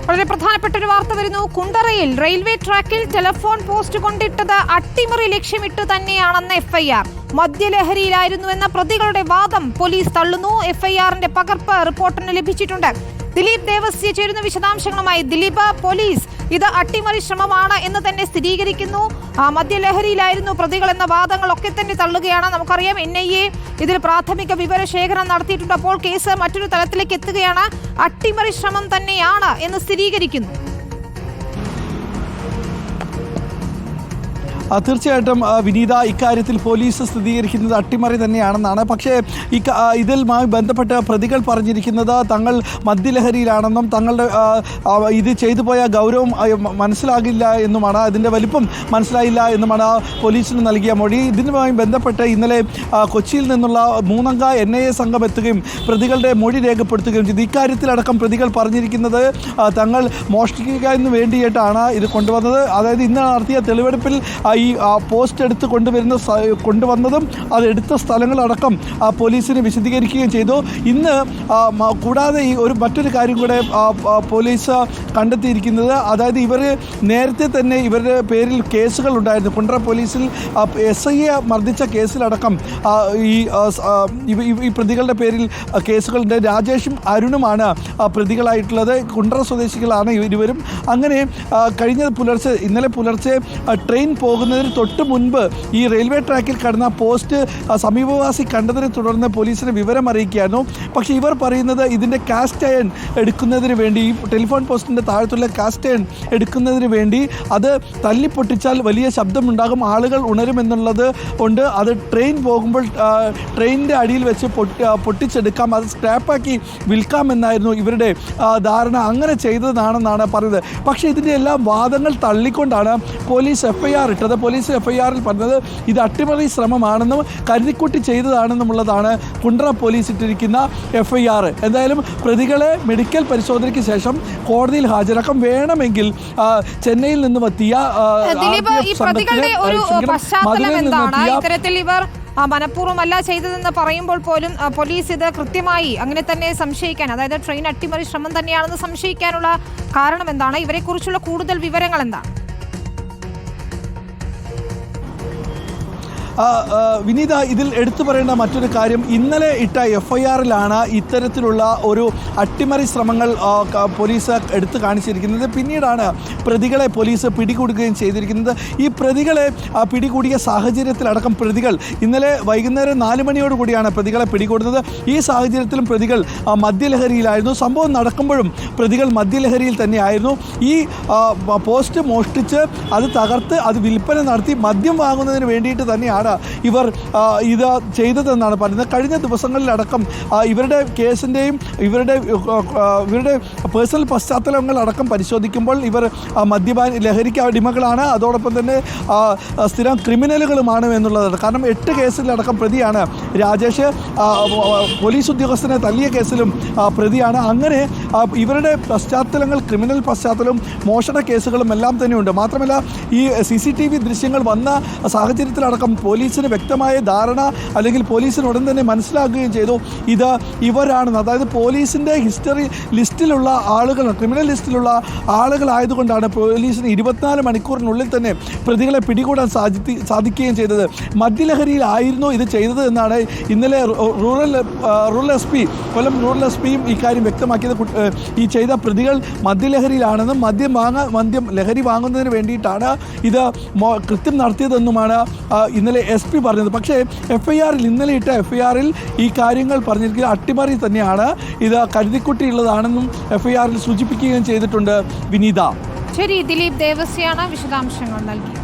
വളരെ പ്രധാനപ്പെട്ട ഒരു വാർത്ത വരുന്നു. കുണ്ടറയിൽ റെയിൽവേ ട്രാക്കിൽ ടെലിഫോൺ പോസ്റ്റ് കൊണ്ടിട്ടത് അട്ടിമറി ലക്ഷ്യമിട്ട് തന്നെയാണെന്ന് എഫ്ഐആർ. മദ്യലഹരിയിലായിരുന്നുവെന്ന പ്രതികളുടെ വാദം പോലീസ് തള്ളുന്നു. എഫ്ഐആറിന്റെ പകർപ്പ് റിപ്പോർട്ടറിന് ലഭിച്ചിട്ടുണ്ട്. ദിലീപ് ദേവസ്യ ചേരുന്ന വിശദാംശങ്ങളുമായി. ദിലീപ്, പോലീസ് ഇത് അട്ടിമറി ശ്രമമാണ് എന്ന് തന്നെ സ്ഥിരീകരിക്കുന്നു. മദ്യലഹരിയിലായിരുന്നു പ്രതികൾ എന്ന വാദങ്ങളൊക്കെ തന്നെ തള്ളുകയാണ്. നമുക്കറിയാം NIA ഇതിൽ പ്രാഥമിക വിവരശേഖരണം നടത്തിയിട്ടുണ്ട്. അപ്പോൾ കേസ് മറ്റൊരു തലത്തിലേക്ക് എത്തുകയാണ്. അട്ടിമറി ശ്രമം തന്നെയാണ് എന്ന് സ്ഥിരീകരിക്കുന്നു. തീർച്ചയായിട്ടും വിനീത, ഇക്കാര്യത്തിൽ പോലീസ് സ്ഥിരീകരിക്കുന്നത് അട്ടിമറി തന്നെയാണെന്നാണ്. പക്ഷേ ഇതിലുമായി ബന്ധപ്പെട്ട് പ്രതികൾ പറഞ്ഞിരിക്കുന്നത് തങ്ങൾ മദ്യലഹരിയിലാണെന്നും തങ്ങളുടെ ഇത് ചെയ്തു പോയ ഗൗരവം മനസ്സിലാകില്ല എന്നുമാണ്, അതിൻ്റെ വലിപ്പം മനസ്സിലായില്ല എന്നുമാണ് പോലീസിന് നൽകിയ മൊഴി. ഇതിനുമായി ബന്ധപ്പെട്ട് ഇന്നലെ കൊച്ചിയിൽ നിന്നുള്ള 3-അംഗ NIA സംഘം എത്തുകയും പ്രതികളുടെ മൊഴി രേഖപ്പെടുത്തുകയും ചെയ്തു. ഇക്കാര്യത്തിലടക്കം പ്രതികൾ പറഞ്ഞിരിക്കുന്നത് തങ്ങൾ മോഷ്ടിക്കുന്നതിന് വേണ്ടിയിട്ടാണ് ഇത് കൊണ്ടുവന്നത്. അതായത് ഇന്ന് നടത്തിയ തെളിവെടുപ്പിൽ ഈ പോസ്റ്റ് എടുത്ത് കൊണ്ടുവന്നതും അതെടുത്ത സ്ഥലങ്ങളടക്കം പോലീസിന് വിശദീകരിക്കുകയും ചെയ്തു. ഇന്ന് കൂടാതെ ഈ മറ്റൊരു കാര്യം കൂടെ പോലീസ് കണ്ടെത്തിയിരിക്കുന്നത്, അതായത് ഇവർ നേരത്തെ തന്നെ ഇവരുടെ പേരിൽ കേസുകൾ ഉണ്ടായിരുന്നു. കുണ്ടറ പോലീസിൽ SIയെ മർദ്ദിച്ച കേസിലടക്കം ഈ പ്രതികളുടെ പേരിൽ കേസുകളുണ്ട്. രാജേഷും അരുണുമാണ് പ്രതികളായിട്ടുള്ളത്. കുണ്ടറ സ്വദേശികളാണ് ഇരുവരും. അങ്ങനെ ഇന്നലെ പുലർച്ചെ ട്രെയിൻ പോകുന്നതിന് തൊട്ട് മുൻപ് ഈ റെയിൽവേ ട്രാക്കിൽ കടന്ന പോസ്റ്റ് സമീപവാസി കണ്ടതിനെ തുടർന്ന് പോലീസിനെ വിവരം അറിയിക്കുകയായിരുന്നു. പക്ഷേ ഇവർ പറയുന്നത് ഇതിൻ്റെ കാസ്റ്റ് അയൺ എടുക്കുന്നതിന് വേണ്ടി, ഈ ടെലിഫോൺ പോസ്റ്റിൻ്റെ താഴത്തുള്ള കാസ്റ്റ് അയൺ എടുക്കുന്നതിന് വേണ്ടി അത് തല്ലിപ്പൊട്ടിച്ചാൽ വലിയ ശബ്ദമുണ്ടാകും, ആളുകൾ ഉണരുമെന്നുള്ളത് കൊണ്ട് അത് ട്രെയിൻ പോകുമ്പോൾ ട്രെയിനിൻ്റെ അടിയിൽ വെച്ച് പൊട്ടിച്ചെടുക്കാം, അത് സ്ക്രാപ്പാക്കി വിൽക്കാമെന്നായിരുന്നു ഇവരുടെ ധാരണ. അങ്ങനെ ചെയ്തതാണെന്നാണ് പറയുന്നത്. പക്ഷേ ഇതിൻ്റെ എല്ലാം വാദങ്ങൾ തള്ളിക്കൊണ്ടാണ് പോലീസ് FIR ഇട്ടത്. പോലീസ് FIRൽ പറഞ്ഞത് ഇത് അട്ടിമറി ശ്രമമാണെന്നും കരുതിക്കുട്ടി ചെയ്തതാണെന്നുമുള്ളതാണ് കുണ്ടറ പോലീസ് ഇട്ടിരിക്കുന്ന FIR. എന്തായാലും പ്രതികളെ മെഡിക്കൽ പരിശോധനയ്ക്ക് ശേഷം കോടതിയിൽ ഹാജരാക്കാം. വേണമെങ്കിൽ ചെന്നൈയിൽ നിന്നും എത്തിയ ഇത്തരത്തിൽ ഇവർ മനഃപൂർവ്വമല്ല ചെയ്തതെന്ന് പറയുമ്പോൾ പോലും പോലീസ് ഇത് കൃത്യമായി അങ്ങനെ തന്നെ സംശയിക്കാൻ, അതായത് ട്രെയിൻ അട്ടിമറി ശ്രമം തന്നെയാണെന്ന് സംശയിക്കാനുള്ള കാരണം എന്താണ്? ഇവരെക്കുറിച്ചുള്ള കൂടുതൽ വിവരങ്ങൾ എന്താണ്? വിനീത, ഇതിൽ എടുത്തു പറയേണ്ട മറ്റൊരു കാര്യം, ഇന്നലെ ഇട്ട FIRലാണ് ഇത്തരത്തിലുള്ള ഒരു അട്ടിമറി ശ്രമങ്ങൾ പോലീസ് എടുത്തു കാണിച്ചിരിക്കുന്നത്. പിന്നീടാണ് പ്രതികളെ പോലീസ് പിടികൂടുകയും ചെയ്തിരിക്കുന്നത്. ഈ പ്രതികളെ പിടികൂടിയ സാഹചര്യത്തിലടക്കം പ്രതികൾ ഇന്നലെ വൈകുന്നേരം 4 മണിയോടുകൂടിയാണ് പ്രതികളെ പിടികൂടുന്നത്. ഈ സാഹചര്യത്തിലും പ്രതികൾ മദ്യലഹരിയിലായിരുന്നു. സംഭവം നടക്കുമ്പോഴും പ്രതികൾ മദ്യലഹരിയിൽ തന്നെയായിരുന്നു. ഈ പോസ്റ്റ് മോഷ്ടിച്ച് അത് തകർത്ത് അത് വിൽപ്പന നടത്തി മദ്യം വാങ്ങുന്നതിന് വേണ്ടിയിട്ട് തന്നെയാണ് ഇവർ ഇത് ചെയ്തതെന്നാണ് പറയുന്നത്. കഴിഞ്ഞ ദിവസങ്ങളിലടക്കം ഇവരുടെ കേസിൻ്റെയും ഇവരുടെ പേഴ്സണൽ പശ്ചാത്തലങ്ങളടക്കം പരിശോധിക്കുമ്പോൾ ഇവർ ലഹരിക്ക് അടിമകളാണ്, അതോടൊപ്പം തന്നെ സ്ഥിരം ക്രിമിനലുകളുമാണ് എന്നുള്ളതാണ്. കാരണം 8 കേസിലടക്കം പ്രതിയാണ് രാജേഷ്. പോലീസ് ഉദ്യോഗസ്ഥനെ തല്ലിയ കേസിലും പ്രതിയാണ്. അങ്ങനെ ഇവരുടെ പശ്ചാത്തലങ്ങൾ ക്രിമിനൽ പശ്ചാത്തലവും മോഷണ കേസുകളും എല്ലാം തന്നെയുണ്ട്. മാത്രമല്ല ഈ CCTV ദൃശ്യങ്ങൾ വന്ന സാഹചര്യത്തിലടക്കം പോലീസിന് വ്യക്തമായ ധാരണ, അല്ലെങ്കിൽ പോലീസിന് ഉടൻ തന്നെ മനസ്സിലാക്കുകയും ചെയ്തു ഇത് ഇവരാണെന്ന്. അതായത് പോലീസിൻ്റെ ഹിസ്റ്ററി ലിസ്റ്റിലുള്ള ആളുകൾ, ക്രിമിനൽ ലിസ്റ്റിലുള്ള ആളുകളായതുകൊണ്ടാണ് പോലീസിന് 24 മണിക്കൂറിനുള്ളിൽ തന്നെ പ്രതികളെ പിടികൂടാൻ സാധിക്കുകയും ചെയ്തത്. മദ്യലഹരിയിലായിരുന്നു ഇത് ചെയ്തത് എന്നാണ് ഇന്നലെ റൂറൽ SP, കൊല്ലം റൂറൽ SPയും ഇക്കാര്യം വ്യക്തമാക്കിയത്. ഈ ചെയ്ത പ്രതികൾ മദ്യലഹരിയിലാണെന്നും ലഹരി വാങ്ങുന്നതിന് വേണ്ടിയിട്ടാണ് ഇത് കൃത്യം നടത്തിയതെന്നുമാണ് ഇന്നലെ SP പറഞ്ഞത്. പക്ഷേ FIRൽ ഇന്നലെ ഇട്ട FIRൽ ഈ കാര്യങ്ങൾ പറഞ്ഞിരിക്കുന്നത് അട്ടിമറി തന്നെയാണ്, ഇത് കരുതിക്കുട്ടിയുള്ളതാണെന്നും FIRൽ സൂചിപ്പിക്കുകയും ചെയ്തിട്ടുണ്ട്. വിനീത, ശരി, ദിലീപ് ദേവസ്യാണ് വിശദാംശങ്ങൾ നൽകി.